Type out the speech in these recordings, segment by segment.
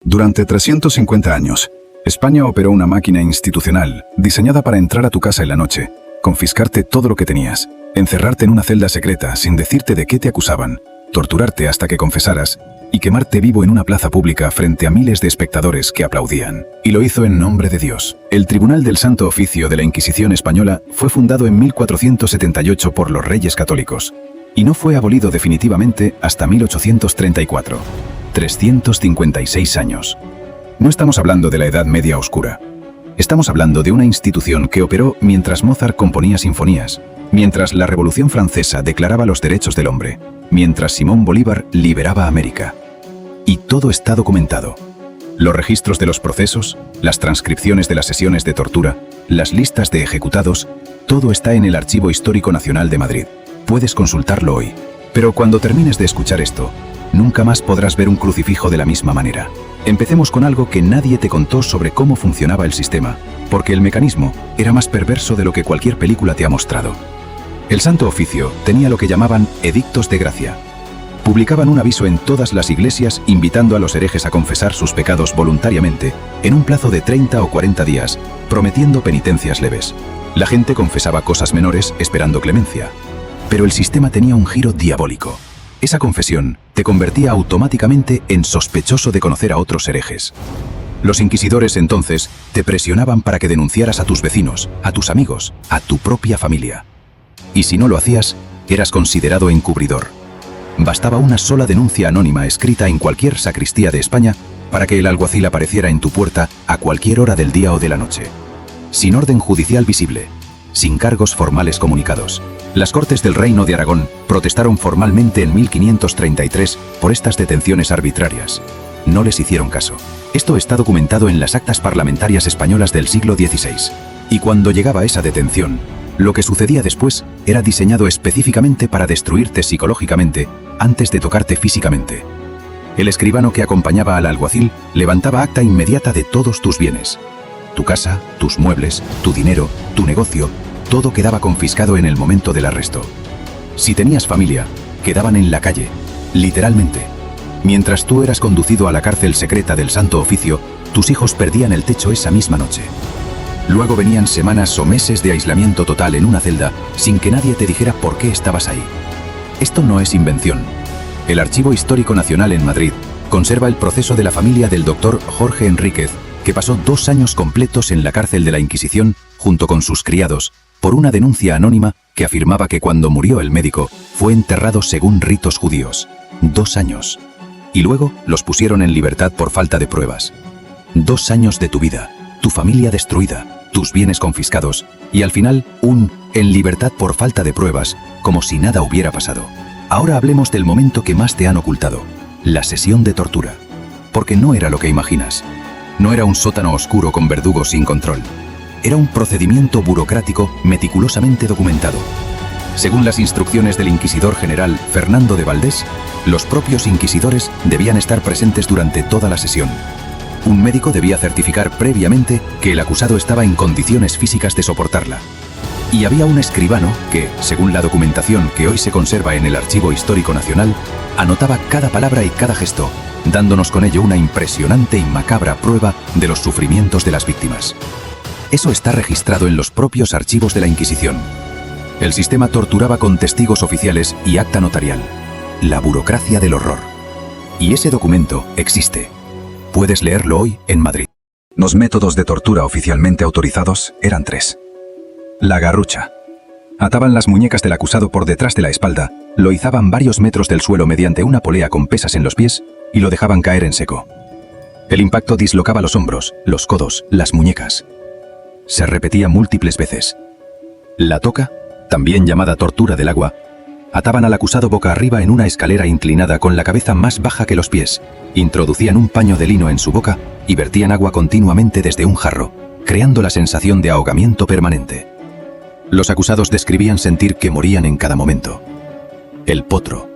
Durante 350 años, España operó una máquina institucional diseñada para entrar a tu casa en la noche, confiscarte todo lo que tenías, encerrarte en una celda secreta sin decirte de qué te acusaban, torturarte hasta que confesaras y quemarte vivo en una plaza pública frente a miles de espectadores que aplaudían. Y lo hizo en nombre de Dios. El Tribunal del Santo Oficio de la Inquisición Española fue fundado en 1478 por los Reyes Católicos y no fue abolido definitivamente hasta 1834. 356 años. No estamos hablando de la Edad Media Oscura. Estamos hablando de una institución que operó mientras Mozart componía sinfonías, mientras la Revolución Francesa declaraba los derechos del hombre, mientras Simón Bolívar liberaba América. Y todo está documentado. Los registros de los procesos, las transcripciones de las sesiones de tortura, las listas de ejecutados, todo está en el Archivo Histórico Nacional de Madrid. Puedes consultarlo hoy. Pero cuando termines de escuchar esto, nunca más podrás ver un crucifijo de la misma manera. Empecemos con algo que nadie te contó sobre cómo funcionaba el sistema, porque el mecanismo era más perverso de lo que cualquier película te ha mostrado. El Santo Oficio tenía lo que llamaban edictos de gracia. Publicaban un aviso en todas las iglesias invitando a los herejes a confesar sus pecados voluntariamente, en un plazo de 30 o 40 días, prometiendo penitencias leves. La gente confesaba cosas menores esperando clemencia. Pero el sistema tenía un giro diabólico. Esa confesión te convertía automáticamente en sospechoso de conocer a otros herejes. Los inquisidores entonces te presionaban para que denunciaras a tus vecinos, a tus amigos, a tu propia familia. Y si no lo hacías, eras considerado encubridor. Bastaba una sola denuncia anónima escrita en cualquier sacristía de España para que el alguacil apareciera en tu puerta a cualquier hora del día o de la noche. Sin orden judicial visible, sin cargos formales comunicados. Las Cortes del Reino de Aragón protestaron formalmente en 1533 por estas detenciones arbitrarias. No les hicieron caso. Esto está documentado en las actas parlamentarias españolas del siglo XVI. Y cuando llegaba esa detención, lo que sucedía después era diseñado específicamente para destruirte psicológicamente antes de tocarte físicamente. El escribano que acompañaba al alguacil levantaba acta inmediata de todos tus bienes. Tu casa, tus muebles, tu dinero, tu negocio, todo quedaba confiscado en el momento del arresto. Si tenías familia, quedaban en la calle, literalmente. Mientras tú eras conducido a la cárcel secreta del Santo Oficio, tus hijos perdían el techo esa misma noche. Luego venían semanas o meses de aislamiento total en una celda, sin que nadie te dijera por qué estabas ahí. Esto no es invención. El Archivo Histórico Nacional en Madrid conserva el proceso de la familia del doctor Jorge Enríquez, que pasó 2 años completos en la cárcel de la Inquisición, junto con sus criados, por una denuncia anónima que afirmaba que cuando murió el médico, fue enterrado según ritos judíos. 2 años. Y luego los pusieron en libertad por falta de pruebas. 2 años de tu vida, tu familia destruida, tus bienes confiscados, y al final, en libertad por falta de pruebas, como si nada hubiera pasado. Ahora hablemos del momento que más te han ocultado, la sesión de tortura. Porque no era lo que imaginas. No era un sótano oscuro con verdugos sin control. Era un procedimiento burocrático meticulosamente documentado. Según las instrucciones del inquisidor general Fernando de Valdés, los propios inquisidores debían estar presentes durante toda la sesión. Un médico debía certificar previamente que el acusado estaba en condiciones físicas de soportarla. Y había un escribano que, según la documentación que hoy se conserva en el Archivo Histórico Nacional, anotaba cada palabra y cada gesto, dándonos con ello una impresionante y macabra prueba de los sufrimientos de las víctimas. Eso está registrado en los propios archivos de la Inquisición. El sistema torturaba con testigos oficiales y acta notarial. La burocracia del horror. Y ese documento existe. Puedes leerlo hoy en Madrid. Los métodos de tortura oficialmente autorizados eran 3. La garrucha. Ataban las muñecas del acusado por detrás de la espalda, lo izaban varios metros del suelo mediante una polea con pesas en los pies y lo dejaban caer en seco. El impacto dislocaba los hombros, los codos, las muñecas. Se repetía múltiples veces. La toca, también llamada tortura del agua, ataban al acusado boca arriba en una escalera inclinada con la cabeza más baja que los pies, introducían un paño de lino en su boca y vertían agua continuamente desde un jarro, creando la sensación de ahogamiento permanente. Los acusados describían sentir que morían en cada momento. El potro.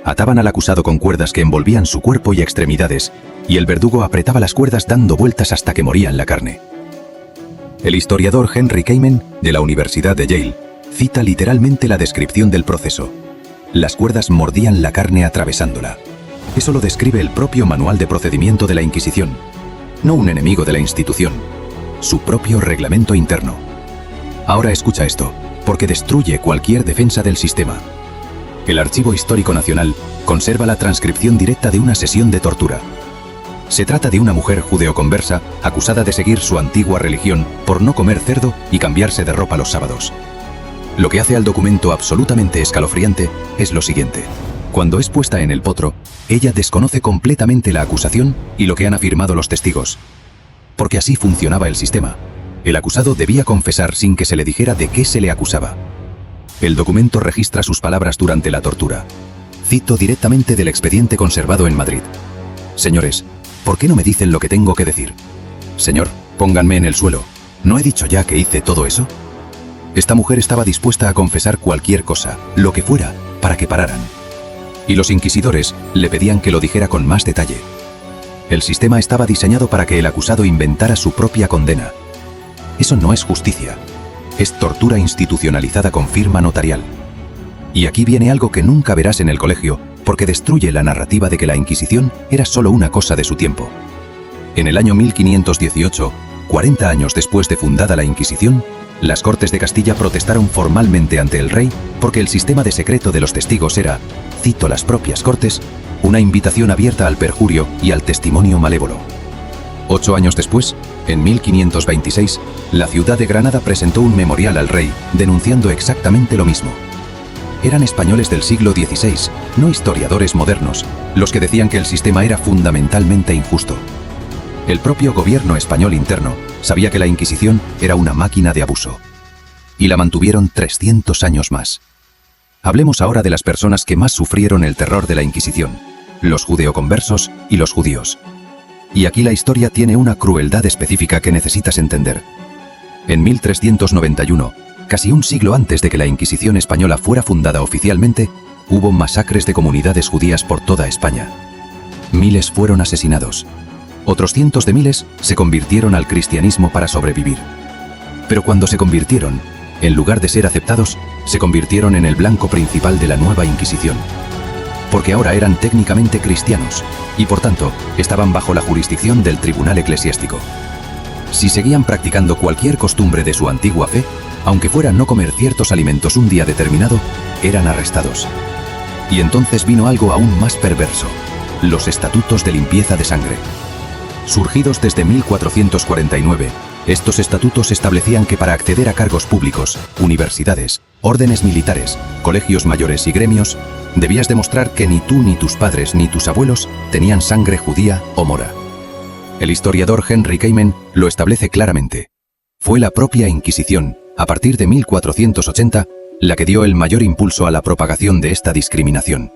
Ataban al acusado con cuerdas que envolvían su cuerpo y extremidades, y el verdugo apretaba las cuerdas dando vueltas hasta que moría en la carne. El historiador Henry Kamen, de la Universidad de Yale, cita literalmente la descripción del proceso. Las cuerdas mordían la carne atravesándola. Eso lo describe el propio manual de procedimiento de la Inquisición. No un enemigo de la institución, su propio reglamento interno. Ahora escucha esto, porque destruye cualquier defensa del sistema. El Archivo Histórico Nacional conserva la transcripción directa de una sesión de tortura. Se trata de una mujer judeoconversa acusada de seguir su antigua religión por no comer cerdo y cambiarse de ropa los sábados. Lo que hace al documento absolutamente escalofriante es lo siguiente. Cuando es puesta en el potro, ella desconoce completamente la acusación y lo que han afirmado los testigos. Porque así funcionaba el sistema. El acusado debía confesar sin que se le dijera de qué se le acusaba. El documento registra sus palabras durante la tortura. Cito directamente del expediente conservado en Madrid. Señores, ¿por qué no me dicen lo que tengo que decir? Señor, pónganme en el suelo. ¿No he dicho ya que hice todo eso? Esta mujer estaba dispuesta a confesar cualquier cosa, lo que fuera, para que pararan. Y los inquisidores le pedían que lo dijera con más detalle. El sistema estaba diseñado para que el acusado inventara su propia condena. Eso no es justicia. Es tortura institucionalizada con firma notarial. Y aquí viene algo que nunca verás en el colegio, porque destruye la narrativa de que la Inquisición era solo una cosa de su tiempo. En el año 1518, 40 años después de fundada la Inquisición, las Cortes de Castilla protestaron formalmente ante el rey porque el sistema de secreto de los testigos era, cito las propias Cortes, una invitación abierta al perjurio y al testimonio malévolo. 8 años después, en 1526, la ciudad de Granada presentó un memorial al rey denunciando exactamente lo mismo. Eran españoles del siglo XVI, no historiadores modernos, los que decían que el sistema era fundamentalmente injusto. El propio gobierno español interno sabía que la Inquisición era una máquina de abuso. Y la mantuvieron 300 años más. Hablemos ahora de las personas que más sufrieron el terror de la Inquisición, los judeoconversos y los judíos. Y aquí la historia tiene una crueldad específica que necesitas entender. En 1391, casi un siglo antes de que la Inquisición española fuera fundada oficialmente, hubo masacres de comunidades judías por toda España. Miles fueron asesinados. Otros cientos de miles se convirtieron al cristianismo para sobrevivir. Pero cuando se convirtieron, en lugar de ser aceptados, se convirtieron en el blanco principal de la nueva Inquisición. Porque ahora eran técnicamente cristianos, y por tanto, estaban bajo la jurisdicción del tribunal eclesiástico. Si seguían practicando cualquier costumbre de su antigua fe, aunque fuera no comer ciertos alimentos un día determinado, eran arrestados. Y entonces vino algo aún más perverso: los estatutos de limpieza de sangre. Surgidos desde 1449, estos estatutos establecían que para acceder a cargos públicos, universidades, órdenes militares, colegios mayores y gremios, debías demostrar que ni tú, ni tus padres, ni tus abuelos tenían sangre judía o mora. El historiador Henry Kamen lo establece claramente. Fue la propia Inquisición, a partir de 1480, la que dio el mayor impulso a la propagación de esta discriminación.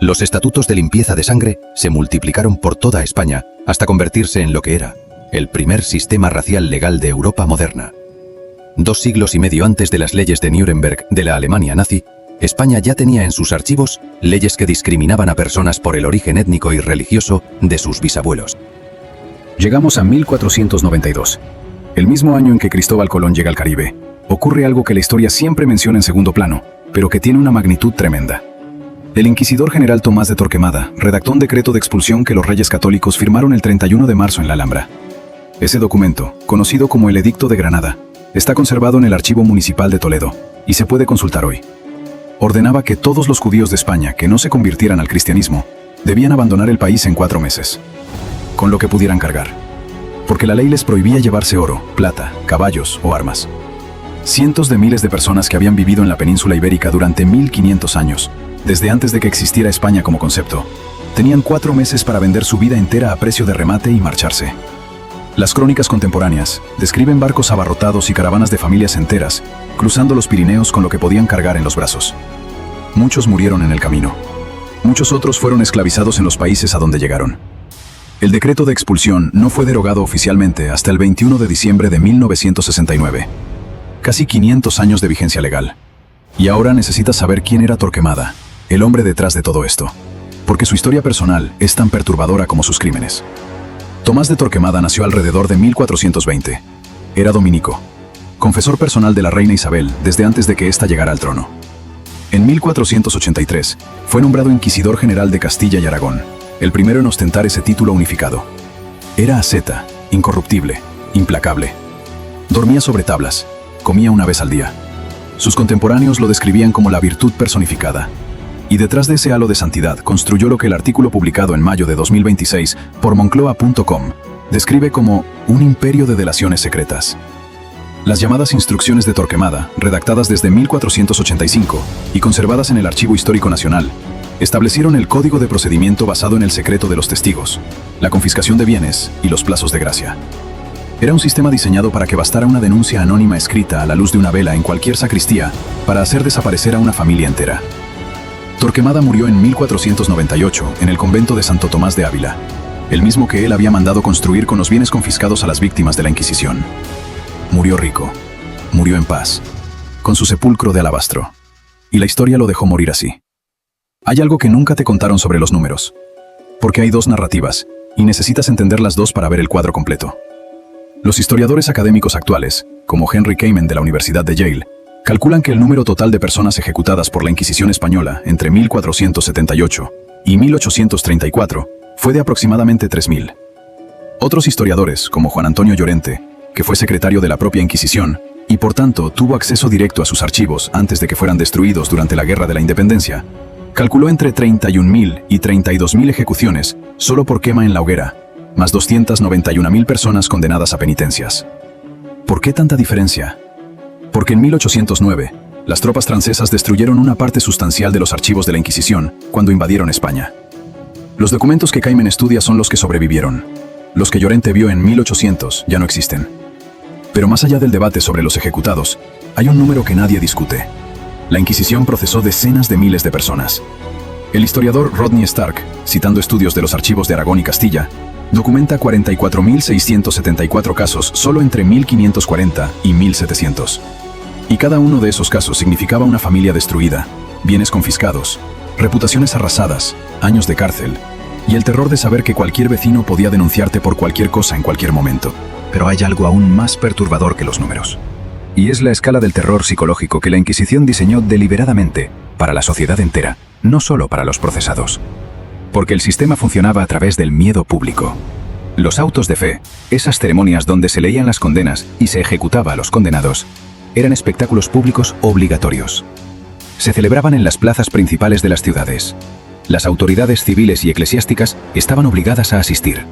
Los estatutos de limpieza de sangre se multiplicaron por toda España hasta convertirse en lo que era el primer sistema racial legal de Europa moderna. 2 siglos y medio antes de las leyes de Nuremberg de la Alemania nazi, España ya tenía en sus archivos leyes que discriminaban a personas por el origen étnico y religioso de sus bisabuelos. Llegamos a 1492, el mismo año en que Cristóbal Colón llega al Caribe. Ocurre algo que la historia siempre menciona en segundo plano, pero que tiene una magnitud tremenda. El inquisidor general Tomás de Torquemada redactó un decreto de expulsión que los reyes católicos firmaron el 31 de marzo en la Alhambra. Ese documento, conocido como el Edicto de Granada, está conservado en el Archivo Municipal de Toledo y se puede consultar hoy. Ordenaba que todos los judíos de España que no se convirtieran al cristianismo debían abandonar el país en 4 meses, con lo que pudieran cargar, porque la ley les prohibía llevarse oro, plata, caballos o armas. Cientos de miles de personas que habían vivido en la península ibérica durante 1500 años, desde antes de que existiera España como concepto, tenían 4 meses para vender su vida entera a precio de remate y marcharse. Las crónicas contemporáneas describen barcos abarrotados y caravanas de familias enteras, cruzando los Pirineos con lo que podían cargar en los brazos. Muchos murieron en el camino. Muchos otros fueron esclavizados en los países a donde llegaron. El decreto de expulsión no fue derogado oficialmente hasta el 21 de diciembre de 1969. Casi 500 años de vigencia legal. Y ahora necesitas saber quién era Torquemada, el hombre detrás de todo esto, porque su historia personal es tan perturbadora como sus crímenes. Tomás de Torquemada nació alrededor de 1420. Era dominico, confesor personal de la reina Isabel desde antes de que ésta llegara al trono. En 1483, fue nombrado Inquisidor General de Castilla y Aragón, el primero en ostentar ese título unificado. Era asceta, incorruptible, implacable. Dormía sobre tablas, comía una vez al día. Sus contemporáneos lo describían como la virtud personificada. Y detrás de ese halo de santidad construyó lo que el artículo publicado en mayo de 2026 por Moncloa.com describe como un imperio de delaciones secretas. Las llamadas Instrucciones de Torquemada, redactadas desde 1485 y conservadas en el Archivo Histórico Nacional, establecieron el código de procedimiento basado en el secreto de los testigos, la confiscación de bienes y los plazos de gracia. Era un sistema diseñado para que bastara una denuncia anónima escrita a la luz de una vela en cualquier sacristía para hacer desaparecer a una familia entera. Torquemada murió en 1498 en el convento de Santo Tomás de Ávila, el mismo que él había mandado construir con los bienes confiscados a las víctimas de la Inquisición. Murió rico, murió en paz, con su sepulcro de alabastro. Y la historia lo dejó morir así. Hay algo que nunca te contaron sobre los números, porque hay dos narrativas, y necesitas entender las dos para ver el cuadro completo. Los historiadores académicos actuales, como Henry Kamen de la Universidad de Yale, calculan que el número total de personas ejecutadas por la Inquisición española entre 1478 y 1834 fue de aproximadamente 3.000. Otros historiadores, como Juan Antonio Llorente, que fue secretario de la propia Inquisición, y por tanto tuvo acceso directo a sus archivos antes de que fueran destruidos durante la Guerra de la Independencia, calculó entre 31.000 y 32.000 ejecuciones solo por quema en la hoguera, más 291.000 personas condenadas a penitencias. ¿Por qué tanta diferencia? Porque en 1809, las tropas francesas destruyeron una parte sustancial de los archivos de la Inquisición cuando invadieron España. Los documentos que Kamen estudia son los que sobrevivieron. Los que Llorente vio en 1800 ya no existen. Pero más allá del debate sobre los ejecutados, hay un número que nadie discute. La Inquisición procesó decenas de miles de personas. El historiador Rodney Stark, citando estudios de los archivos de Aragón y Castilla, documenta 44.674 casos solo entre 1540 y 1700. Y cada uno de esos casos significaba una familia destruida, bienes confiscados, reputaciones arrasadas, años de cárcel, y el terror de saber que cualquier vecino podía denunciarte por cualquier cosa en cualquier momento. Pero hay algo aún más perturbador que los números. Y es la escala del terror psicológico que la Inquisición diseñó deliberadamente para la sociedad entera, no solo para los procesados. Porque el sistema funcionaba a través del miedo público. Los autos de fe, esas ceremonias donde se leían las condenas y se ejecutaba a los condenados, eran espectáculos públicos obligatorios. Se celebraban en las plazas principales de las ciudades. Las autoridades civiles y eclesiásticas estaban obligadas a asistir.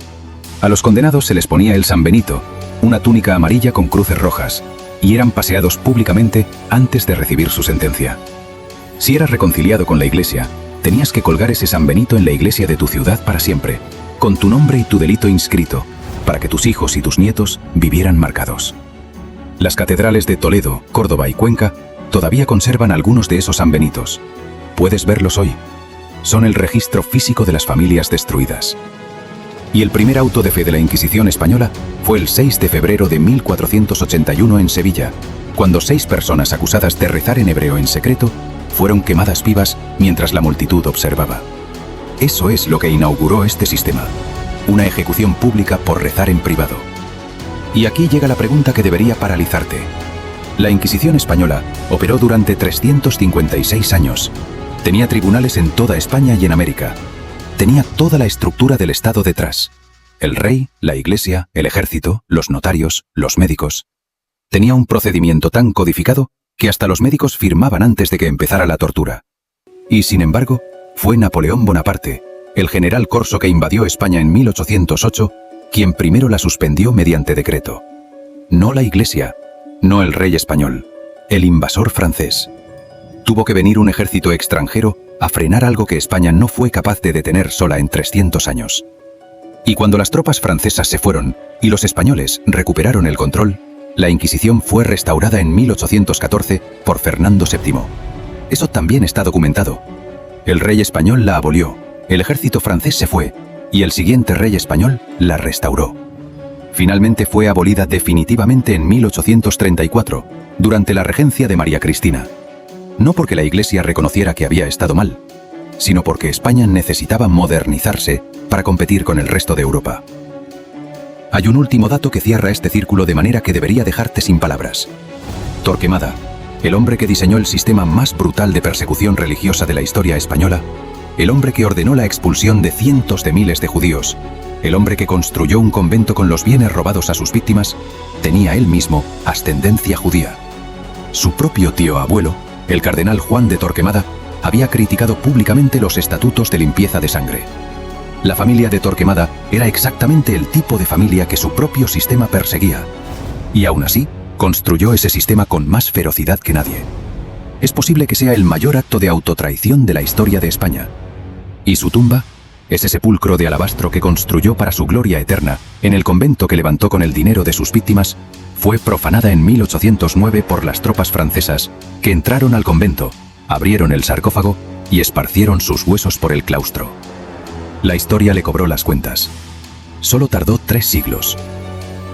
A los condenados se les ponía el San Benito, una túnica amarilla con cruces rojas, y eran paseados públicamente antes de recibir su sentencia. Si eras reconciliado con la iglesia, tenías que colgar ese San Benito en la iglesia de tu ciudad para siempre, con tu nombre y tu delito inscrito, para que tus hijos y tus nietos vivieran marcados. Las catedrales de Toledo, Córdoba y Cuenca todavía conservan algunos de esos San Benitos. Puedes verlos hoy. Son el registro físico de las familias destruidas. Y el primer auto de fe de la Inquisición española fue el 6 de febrero de 1481 en Sevilla, cuando 6 personas acusadas de rezar en hebreo en secreto fueron quemadas vivas mientras la multitud observaba. Eso es lo que inauguró este sistema, una ejecución pública por rezar en privado. Y aquí llega la pregunta que debería paralizarte. La Inquisición española operó durante 356 años. Tenía tribunales en toda España y en América. Tenía toda la estructura del Estado detrás. El rey, la iglesia, el ejército, los notarios, los médicos. Tenía un procedimiento tan codificado que hasta los médicos firmaban antes de que empezara la tortura. Y sin embargo, fue Napoleón Bonaparte, el general corso que invadió España en 1808, quien primero la suspendió mediante decreto. No la iglesia, no el rey español, el invasor francés. Tuvo que venir un ejército extranjero a frenar algo que España no fue capaz de detener sola en 300 años. Y cuando las tropas francesas se fueron y los españoles recuperaron el control, la Inquisición fue restaurada en 1814 por Fernando VII. Eso también está documentado. El rey español la abolió, el ejército francés se fue, y el siguiente rey español la restauró. Finalmente fue abolida definitivamente en 1834, durante la regencia de María Cristina. No porque la Iglesia reconociera que había estado mal, sino porque España necesitaba modernizarse para competir con el resto de Europa. Hay un último dato que cierra este círculo de manera que debería dejarte sin palabras. Torquemada, el hombre que diseñó el sistema más brutal de persecución religiosa de la historia española, el hombre que ordenó la expulsión de cientos de miles de judíos, el hombre que construyó un convento con los bienes robados a sus víctimas, tenía él mismo ascendencia judía. Su propio tío abuelo, el cardenal Juan de Torquemada, había criticado públicamente los estatutos de limpieza de sangre. La familia de Torquemada era exactamente el tipo de familia que su propio sistema perseguía. Y aún así, construyó ese sistema con más ferocidad que nadie. Es posible que sea el mayor acto de autotraición de la historia de España. Y su tumba, ese sepulcro de alabastro que construyó para su gloria eterna en el convento que levantó con el dinero de sus víctimas, fue profanada en 1809 por las tropas francesas que entraron al convento, abrieron el sarcófago y esparcieron sus huesos por el claustro. La historia le cobró las cuentas. Solo tardó 3 siglos.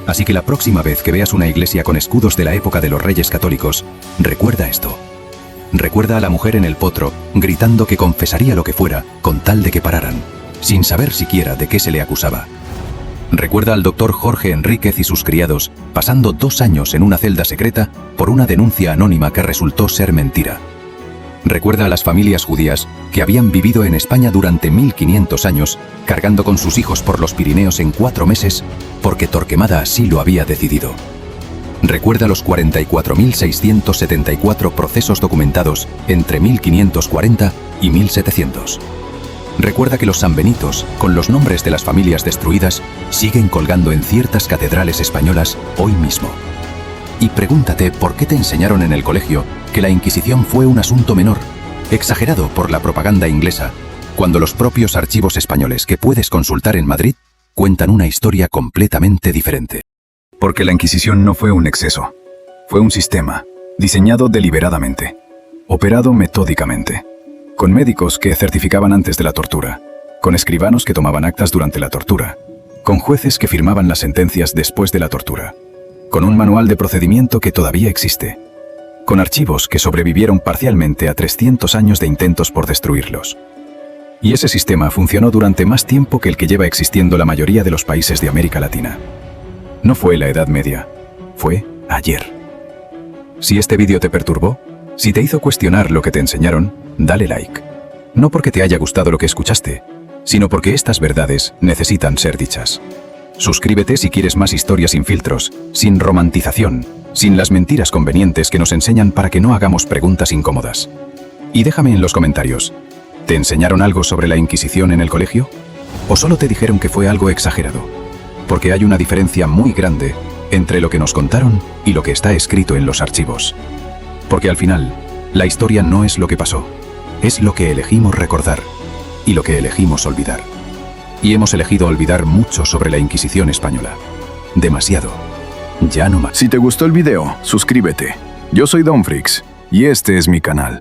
Así que la próxima vez que veas una iglesia con escudos de la época de los Reyes Católicos, recuerda esto. Recuerda a la mujer en el potro, gritando que confesaría lo que fuera, con tal de que pararan, sin saber siquiera de qué se le acusaba. Recuerda al doctor Jorge Enríquez y sus criados, pasando 2 años en una celda secreta por una denuncia anónima que resultó ser mentira. Recuerda a las familias judías que habían vivido en España durante 1500 años, cargando con sus hijos por los Pirineos en 4 meses, porque Torquemada así lo había decidido. Recuerda los 44.674 procesos documentados entre 1540 y 1700. Recuerda que los sanbenitos, con los nombres de las familias destruidas, siguen colgando en ciertas catedrales españolas hoy mismo. Y pregúntate por qué te enseñaron en el colegio que la Inquisición fue un asunto menor, exagerado por la propaganda inglesa, cuando los propios archivos españoles que puedes consultar en Madrid cuentan una historia completamente diferente. Porque la Inquisición no fue un exceso. Fue un sistema, diseñado deliberadamente, operado metódicamente, con médicos que certificaban antes de la tortura, con escribanos que tomaban actas durante la tortura, con jueces que firmaban las sentencias después de la tortura, con un manual de procedimiento que todavía existe, con archivos que sobrevivieron parcialmente a 300 años de intentos por destruirlos. Y ese sistema funcionó durante más tiempo que el que lleva existiendo la mayoría de los países de América Latina. No fue la Edad Media, fue ayer. Si este vídeo te perturbó, si te hizo cuestionar lo que te enseñaron, dale like. No porque te haya gustado lo que escuchaste, sino porque estas verdades necesitan ser dichas. Suscríbete si quieres más historias sin filtros, sin romantización, sin las mentiras convenientes que nos enseñan para que no hagamos preguntas incómodas. Y déjame en los comentarios, ¿te enseñaron algo sobre la Inquisición en el colegio? ¿O solo te dijeron que fue algo exagerado? Porque hay una diferencia muy grande entre lo que nos contaron y lo que está escrito en los archivos. Porque al final, la historia no es lo que pasó, es lo que elegimos recordar y lo que elegimos olvidar. Y hemos elegido olvidar mucho sobre la Inquisición española. Demasiado. Ya no más. Si te gustó el video, suscríbete. Yo soy Don Fricks y este es mi canal.